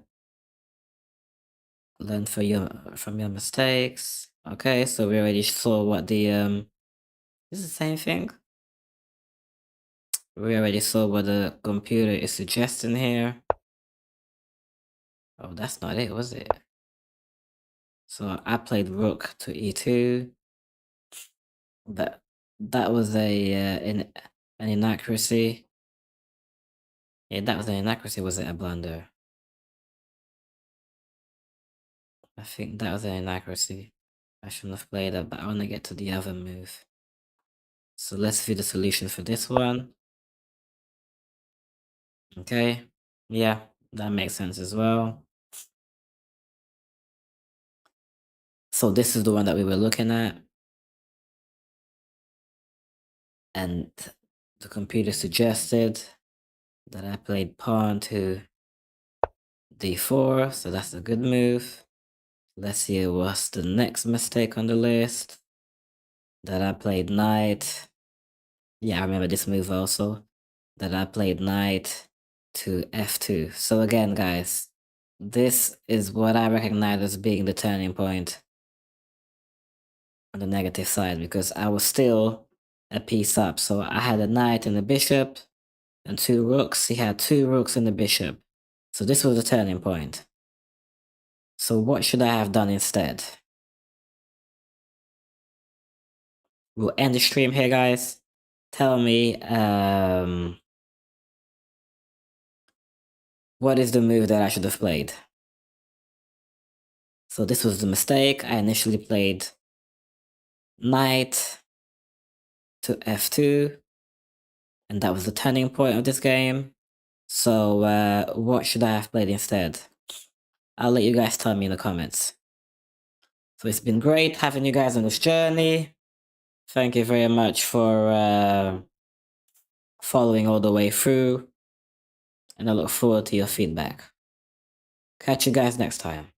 learn from your mistakes? Okay, so we already saw what the is it the same thing? We already saw what the computer is suggesting here. Oh, that's not it, was it? So I played rook to e2. That was an inaccuracy. Yeah, that was an inaccuracy. Was it a blunder? I think that was an inaccuracy. I shouldn't have played that, but I want to get to the other move. So let's view the solution for this one. Okay. Yeah, that makes sense as well. So this is the one that we were looking at. And the computer suggested that I played pawn to d4, so that's a good move. Let's see what's the next mistake on the list. That I played knight. Yeah, I remember this move also. That I played knight to f2. So again, guys, this is what I recognize as being the turning point on the negative side, because I was still a piece up. So I had a knight and a bishop and two rooks. He had two rooks and a bishop. So this was the turning point. So what should I have done instead? We'll end the stream here, guys. Tell me, what is the move that I should have played? So this was the mistake. I initially played knight to f2, and that was the turning point of this game. So what should I have played instead? I'll let you guys tell me in the comments. So it's been great having you guys on this journey. Thank you very much for following all the way through, and I look forward to your feedback. Catch you guys next time.